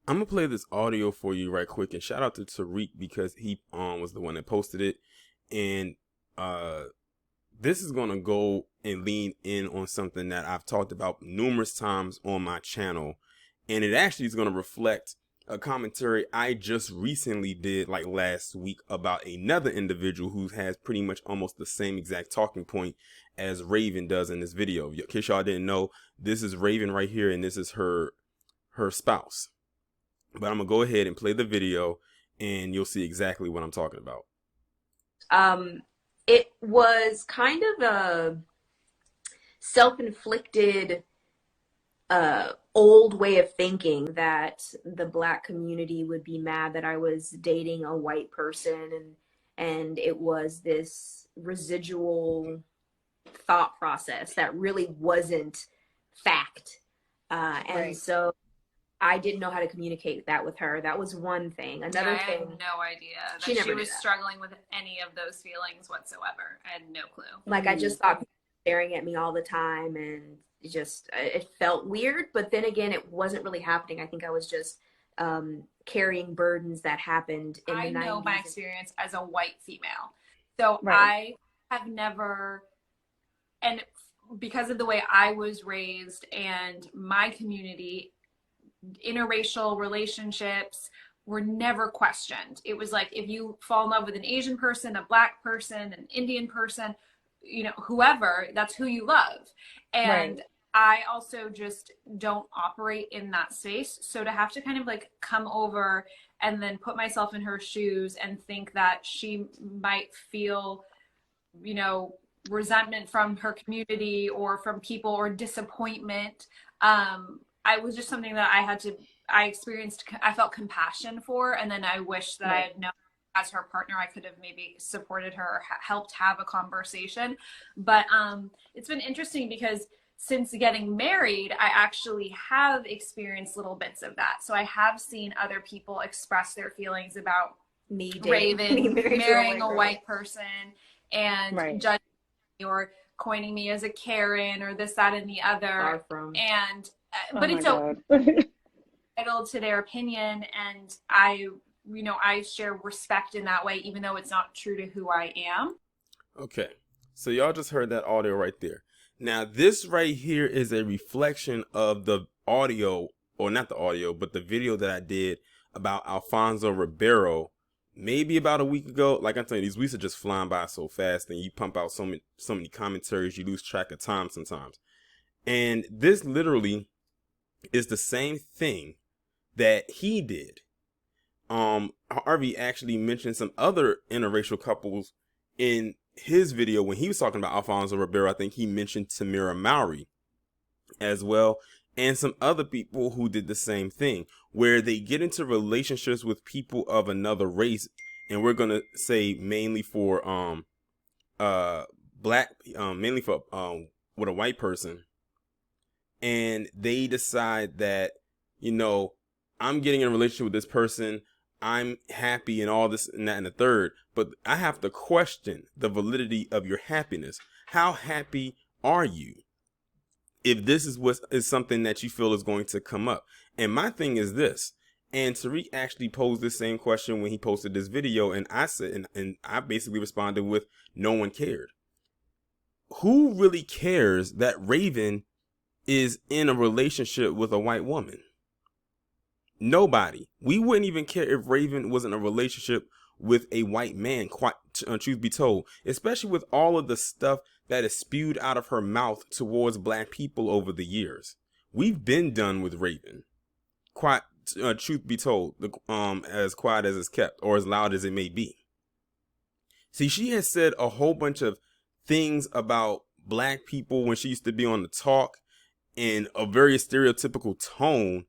I'm gonna play this audio for you right quick, and shout out to Tariq because he was the one that posted it, and uh this is gonna go and lean in on something that I've talked about numerous times on my channel, and it actually is gonna reflect a commentary I just recently did like last week about another individual who has pretty much almost the same exact talking point as Raven does in this video. In case y'all didn't know, this is Raven right here, and this is her spouse. But I'm gonna go ahead and play the video and you'll see exactly what I'm talking about. Um, it was kind of a self-inflicted old way of thinking that the black community would be mad that I was dating a white person, and it was this residual thought process that really wasn't fact. And Right. so I didn't know how to communicate that with her. That was one thing. Yeah, Another I had thing, no idea she that she never knew was that. struggling with any of those feelings whatsoever. I had no clue. Like I just thought people were staring at me all the time, and it felt weird. But then again, it wasn't really happening. I think I was just carrying burdens that happened in the I know my 90s. experience as a white female. So Right, I have never, and because of the way I was raised and my community, interracial relationships were never questioned. It was like if you fall in love with an Asian person, a black person, an Indian person, whoever, that's who you love. right, And I also just don't operate in that space. So to have to kind of like come over and then put myself in her shoes and think that she might feel, you know, resentment from her community or from people or disappointment. I was just something that I experienced, I felt compassion for. And then I wish that I right. had known as her partner, I could have maybe supported her or helped have a conversation. But it's been interesting because since getting married, I actually have experienced little bits of that. So I have seen other people express their feelings about Me dating, Raven being married to a marrying white a girl. white person and Right. judging me or coining me as a Karen or this, that, and the other. Far from. And Oh but my it's okay, God. entitled to their opinion, and I share respect in that way, even though it's not true to who I am. Okay, so y'all just heard that audio right there. Now this right here is a reflection of the audio, or not the audio, but the video that I did about Alfonso Ribeiro maybe about a week ago. Like I'm telling you, these weeks are just flying by so fast, and you pump out so many commentaries, you lose track of time sometimes. And this literally is the same thing that he did. Harvey actually mentioned some other interracial couples in his video when he was talking about Alfonso Ribeiro. I think he mentioned Tamira Mowry as well, and some other people who did the same thing, where they get into relationships with people of another race, and we're gonna say mainly for uh black, mainly for with a white person, and they decide that, you know, I'm getting in a relationship with this person, I'm happy and all this and that and the third, but I have to question the validity of your happiness. How happy are you if this is what is something that you feel is going to come up? And my thing is this, and Tariq actually posed this same question when he posted this video, and I said, and I basically responded with, no one cared. Who really cares that Raven is in a relationship with a white woman? Nobody. We wouldn't even care if Raven was in a relationship with a white man, quite truth be told, especially with all of the stuff that is spewed out of her mouth towards black people over the years. We've been done with Raven. Quite truth be told, as quiet as it's kept, or as loud as it may be. See, she has said a whole bunch of things about black people when she used to be on the talk in a very stereotypical tone,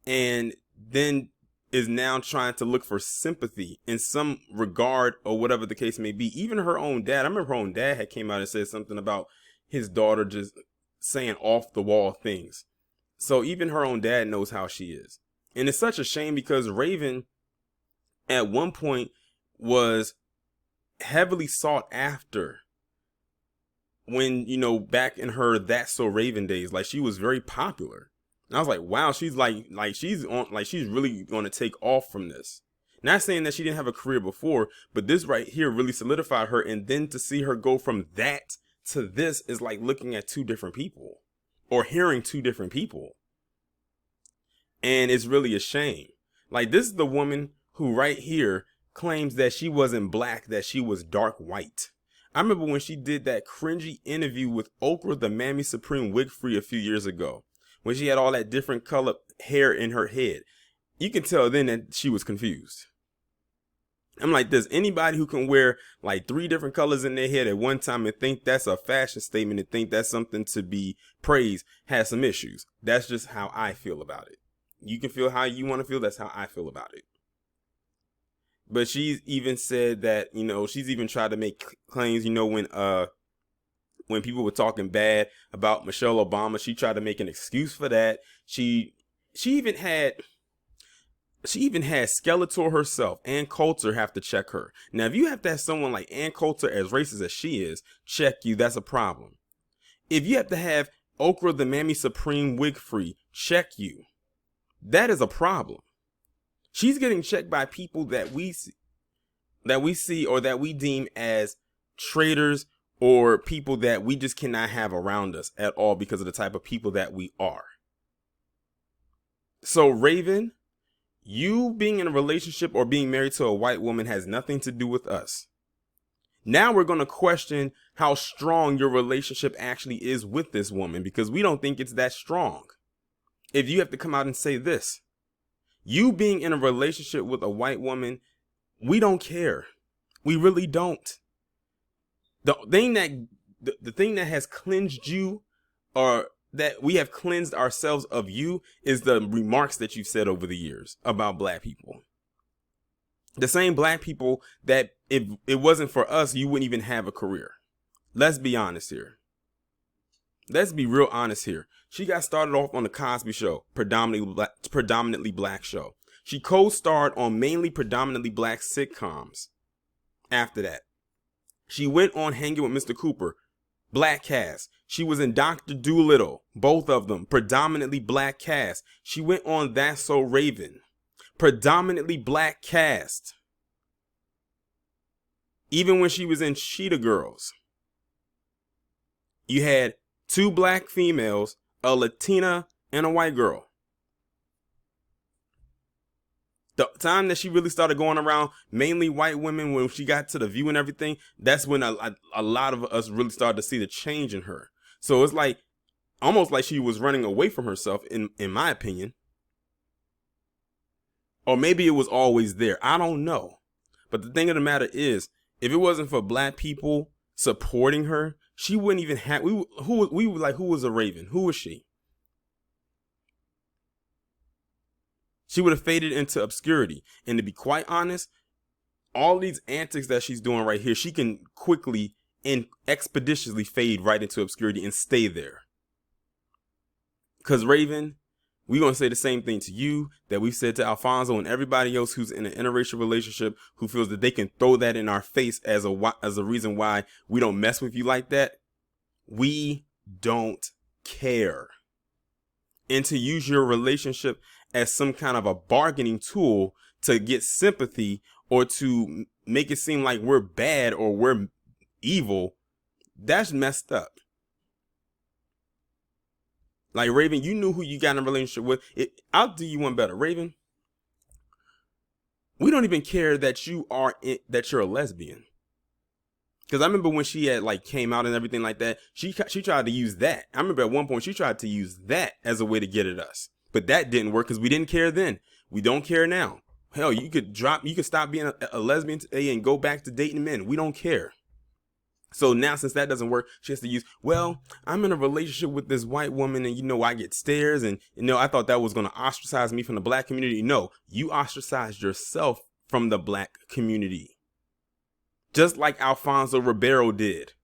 and then is now trying to look for sympathy in some regard or whatever the case may be. Even her own dad, I remember her own dad had came out and said something about his daughter just saying off the wall things. So even her own dad knows how she is. And it's such a shame because Raven at one point was heavily sought after when, back in her That's So Raven days. Like, she was very popular. And I was like, wow, she's she's on, she's really going to take off from this. Not saying that she didn't have a career before, but this right here really solidified her. And then to see her go from that to this is like looking at two different people or hearing two different people. And it's really a shame. Like, this is the woman who right here claims that she wasn't black, that she was dark white. I remember when she did that cringy interview with Oprah, the Mammy Supreme wig free, a few years ago, when she had all that different colored hair in her head. You can tell then that she was confused. I'm like, there's anybody who can wear like 3 different colors in their head at one time and think that's a fashion statement and think that's something to be praised has some issues. That's just how I feel about it. You can feel how you want to feel. That's how I feel about it. But she's even said that, you know, she's even tried to make claims, you know, when people were talking bad about Michelle Obama, she tried to make an excuse for that. She even had Skeletor herself, Ann Coulter, have to check her. Now, if you have to have someone like Ann Coulter, as racist as she is, check you, that's a problem. If you have to have Oprah, the Mammy Supreme wig free, check you, that is a problem. She's getting checked by people that we see or that we deem as traitors or people that we just cannot have around us at all because of the type of people that we are. So, Raven, you being in a relationship or being married to a white woman has nothing to do with us. Now we're going to question how strong your relationship actually is with this woman, because we don't think it's that strong. If you have to come out and say this, you being in a relationship with a white woman, we don't care. We really don't. The thing that has cleansed you, or that we have cleansed ourselves of you, is the remarks that you've said over the years about black people. The same black people that if it wasn't for us, you wouldn't even have a career. Let's be honest here. Let's be real honest here. She got started off on the Cosby Show, predominantly black show. She co-starred on mainly predominantly black sitcoms. After that, she went on Hanging with Mr. Cooper, black cast. She was in Dr. Dolittle, both of them predominantly black cast. She went on That's So Raven, predominantly black cast. Even when she was in Cheetah Girls, you had 2 black females, a Latina, and a white girl. The time that she really started going around mainly white women, when she got to The View and everything, that's when a lot of us really started to see the change in her. So it's like almost like she was running away from herself, in my opinion. Or maybe it was always there. I don't know. But the thing of the matter is, if it wasn't for black people supporting her, she wouldn't even have. Who was a Raven? Who was she? She would have faded into obscurity. And to be quite honest, all these antics that she's doing right here, she can quickly and expeditiously fade right into obscurity and stay there. Because Raven, we're going to say the same thing to you that we've said to Alfonso and everybody else who's in an interracial relationship, who feels that they can throw that in our face as a reason why we don't mess with you like that. We don't care. And to use your relationship as some kind of a bargaining tool to get sympathy or to make it seem like we're bad or we're evil, that's messed up. Like, Raven, you knew who you got in a relationship with. I'll do you one better, Raven. We don't even care that you're a lesbian. Because I remember when she had came out and everything like that, she tried to use that. I remember at one point she tried to use that as a way to get at us. But that didn't work because we didn't care then. We don't care now. Hell, you could stop being a lesbian today and go back to dating men. We don't care. So now, since that doesn't work, she has to use, well, I'm in a relationship with this white woman and, I get stares and, I thought that was going to ostracize me from the black community. No, you ostracized yourself from the black community. Just like Alfonso Ribeiro did.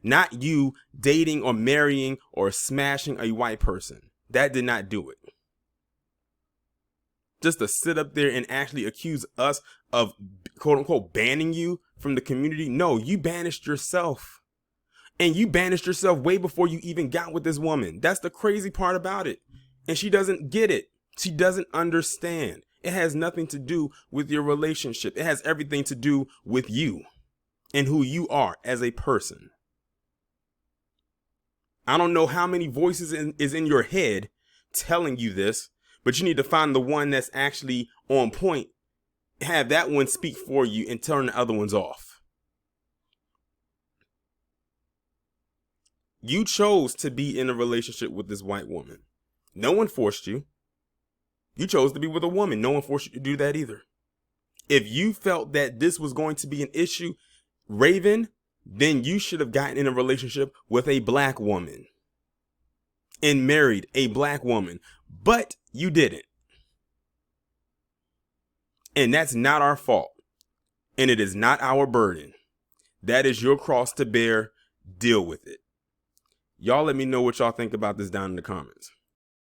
Not you dating or marrying or smashing a white person. That did not do it. Just to sit up there and actually accuse us of, quote unquote, banning you from the community. No, you banished yourself. And you banished yourself way before you even got with this woman. That's the crazy part about it. And she doesn't get it. She doesn't understand. It has nothing to do with your relationship. It has everything to do with you and who you are as a person. I don't know how many voices is in your head telling you this, but you need to find the one that's actually on point. Have that one speak for you and turn the other ones off. You chose to be in a relationship with this white woman. No one forced you. You chose to be with a woman. No one forced you to do that either. If you felt that this was going to be an issue, Raven, then you should have gotten in a relationship with a black woman and married a black woman, but you didn't. And that's not our fault. And it is not our burden. That is your cross to bear. Deal with it. Y'all let me know what y'all think about this down in the comments.